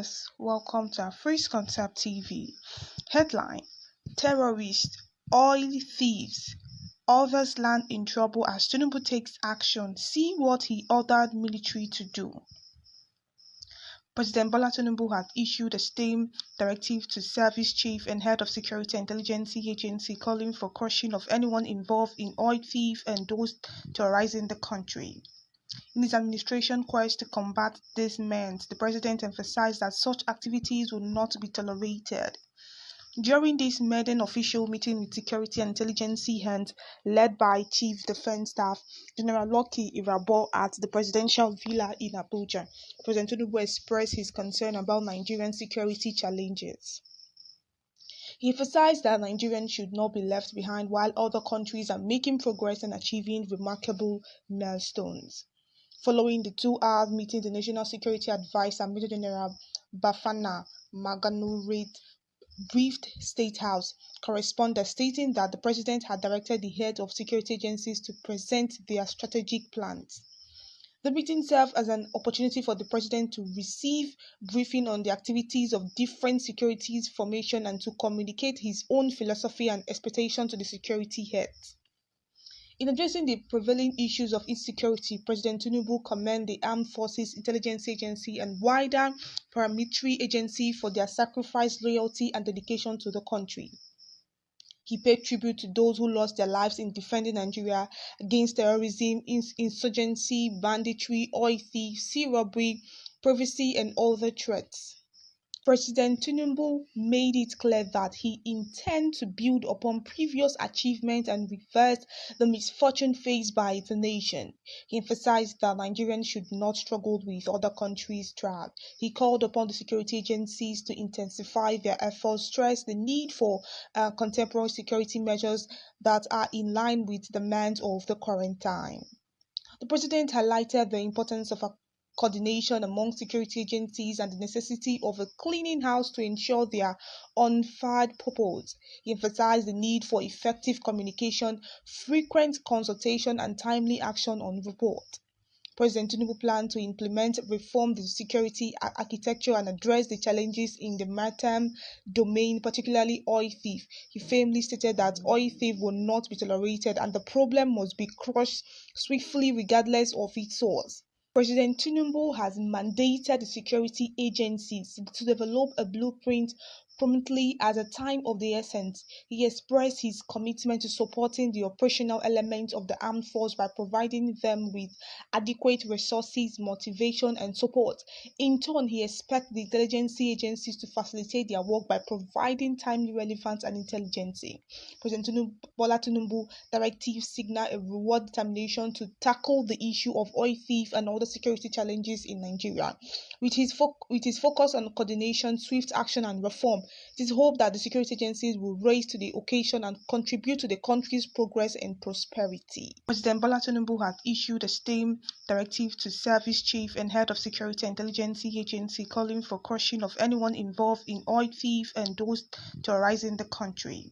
viewers, welcome to Afresh Concept TV. Headline: Terrorists, oil thieves, others land in trouble as Tinubü takes action. See what he ordered military to do. President Bola Tinubü had issued a same directive to Service Chief and Head of Security and Intelligence Agency calling for crushing of anyone involved in oil thieves and those terrorizing the country. In his administration quest to combat these men, the president emphasized that such activities would not be tolerated. During this maiden official meeting with security and intelligence hands led by Chief Defense Staff General Lucky Irabor at the presidential villa in Abuja, President Tinubü expressed his concern about Nigerian security challenges. He emphasized that Nigerians should not be left behind while other countries are making progress and achieving remarkable milestones. Following the 2-hour meeting, the National Security Advisor, Major General Bafana Maganu briefed State House correspondents stating that the President had directed the heads of security agencies to present their strategic plans. The meeting served as an opportunity for the President to receive briefing on the activities of different security formations and to communicate his own philosophy and expectation to the security heads. In addressing the prevailing issues of insecurity, President Tinubü commended the Armed Forces Intelligence Agency and wider paramilitary agency for their sacrifice, loyalty, and dedication to the country. He paid tribute to those who lost their lives in defending Nigeria against terrorism, insurgency, banditry, oil thieves, sea robbery, piracy, and other threats. President Tinubü made it clear that he intends to build upon previous achievements and reverse the misfortune faced by the nation. He emphasized that Nigerians should not struggle with other countries' trap. He called upon the security agencies to intensify their efforts, stressed the need for contemporary security measures that are in line with the demands of the current time. The President highlighted the importance of coordination among security agencies and the necessity of a cleaning house to ensure their unfired purpose. He emphasized the need for effective communication, frequent consultation, and timely action on report. President Tinubü planned to implement reform the security architecture and address the challenges in the maritime domain, particularly oil theft. He firmly stated that oil theft will not be tolerated and the problem must be crushed swiftly regardless of its source. President Tinubü has mandated the security agencies to develop a blueprint promptly as a time of the essence. He expressed his commitment to supporting the operational elements of the armed force by providing them with adequate resources, motivation, and support. In turn, he expects the intelligence agencies to facilitate their work by providing timely relevance and intelligence. President Bola Tinubü directive signal a reward determination to tackle the issue of oil theft and other security challenges in Nigeria. With his focus on coordination, swift action, and reform, it is hoped that the security agencies will rise to the occasion and contribute to the country's progress and prosperity. President Bola Tinubü had issued a same directive to Service Chief and Head of Security and Intelligence Agency calling for crushing of anyone involved in oil thieves and those terrorizing the country.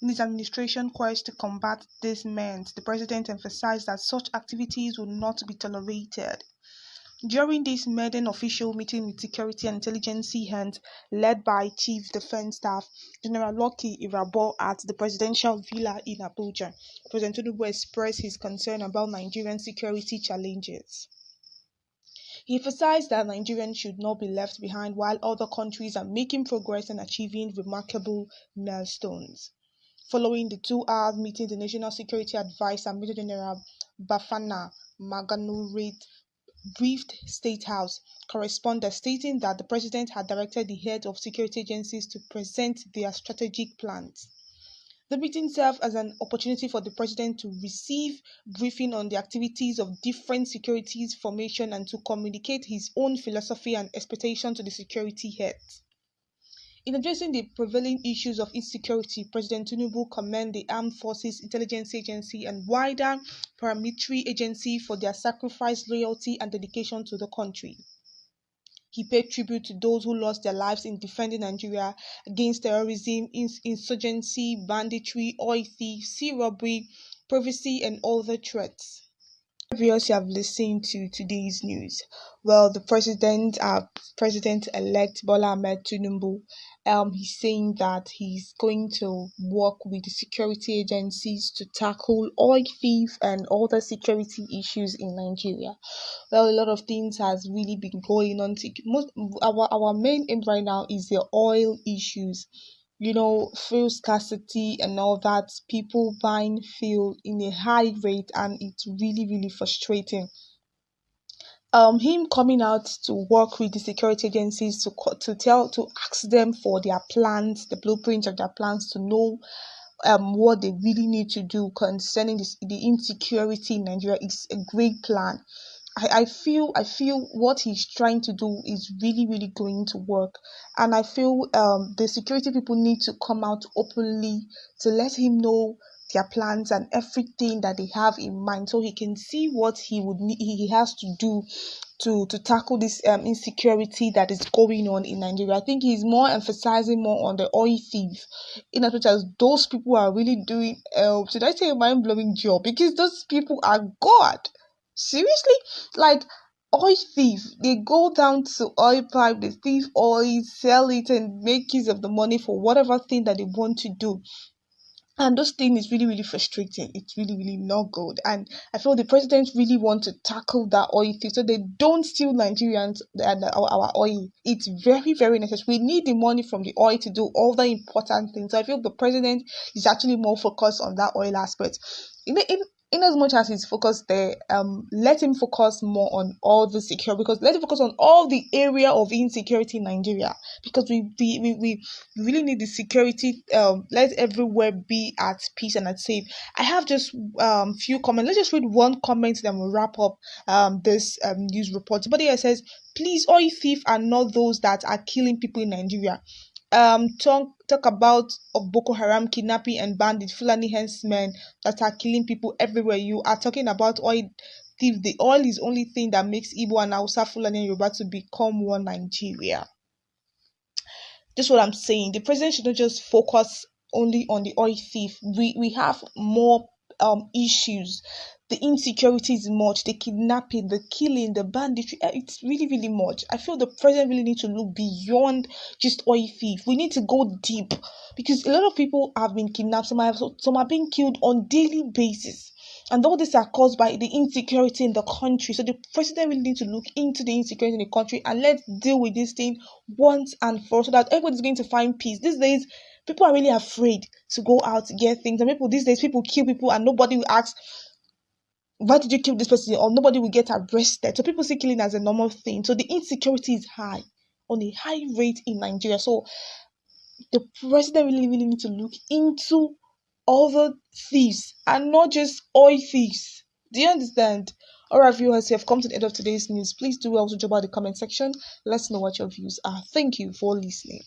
In his administration quest to combat these men, the President emphasized that such activities would not be tolerated. During this maiden official meeting with security and intelligence hands led by Chief Defense Staff General Lucky Irabor at the presidential villa in Abuja, President Tinubü expressed his concern about Nigerian security challenges. He emphasized that Nigerians should not be left behind while other countries are making progress and achieving remarkable milestones. Following the 2-hour meeting, the National Security Advisor, Major General Bafana Maganu briefed State House correspondents stating that the President had directed the heads of security agencies to present their strategic plans. The meeting served as an opportunity for the President to receive briefing on the activities of different security formations and to communicate his own philosophy and expectation to the security heads. In addressing the prevailing issues of insecurity, President Tinubü commended the Armed Forces Intelligence Agency and wider paramilitary agency for their sacrifice, loyalty, and dedication to the country. He paid tribute to those who lost their lives in defending Nigeria against terrorism, insurgency, banditry, oil theft, sea robbery, piracy, and other threats. Viewers, you have listened to today's news. Well, the President-elect Bola Ahmed Tinubu, he's saying that he's going to work with the security agencies to tackle oil thief and other security issues in Nigeria. Well, a lot of things has really been going on. Our main aim right now is the oil issues. Fuel scarcity and all that. People buying fuel in a high rate, and it's really, really frustrating. Him coming out to work with the security agencies to ask them for their plans, the blueprint of their plans, to know what they really need to do concerning the insecurity in Nigeria is a great plan. I feel what he's trying to do is really, really going to work, and I feel the security people need to come out openly to let him know their plans and everything that they have in mind, so he can see what he has to do to tackle this insecurity that is going on in Nigeria. I think he's more emphasizing more on the oil thief, in as much as those people are really doing should I say a mind blowing job, because those people are God. Seriously, like oil thief, they go down to oil pipe, they thief oil, sell it, and make use of the money for whatever thing that they want to do. And those things is really, really frustrating. It's really, really not good. And I feel the president really want to tackle that oil thing so they don't steal Nigerians and our oil. It's very, very necessary. We need the money from the oil to do all the important things. So I feel the president is actually more focused on that oil aspect. In as much as he's focused there, let him focus more on all the secure, because let him focus on all the area of insecurity in Nigeria, because we really need the security. Let everywhere be at peace and at safe. I have just few comments. Let's just read one comment, then we'll wrap up this news report. Somebody here says, please, oil thief are not those that are killing people in Nigeria. Talk about of Boko Haram kidnapping and bandit Fulani herdsmen that are killing people everywhere. You are talking about oil thief. The oil is only thing that makes Igbo and Hausa, Fulani and Yoruba to become one Nigeria. That's what I'm saying. The president should not just focus only on the oil thief. We have more issues. The insecurity is much, the kidnapping, the killing, the banditry. It's really, really much. I feel the president really needs to look beyond just oil thief. We need to go deep, because a lot of people have been kidnapped. Some are being killed on daily basis. And all these are caused by the insecurity in the country. So the president really needs to look into the insecurity in the country, and let's deal with this thing once and for all, so that everybody's going to find peace. These days, people are really afraid to go out to get things. And these days, people kill people and nobody will ask, why did you kill this person? Or nobody will get arrested. So people see killing as a normal thing. So the insecurity is high, on a high rate in Nigeria. So the president really, really need to look into other thieves and not just oil thieves. Do you understand? Alright, viewers, you have come to the end of today's news. Please do also drop out the comment section. Let's know what your views are. Thank you for listening.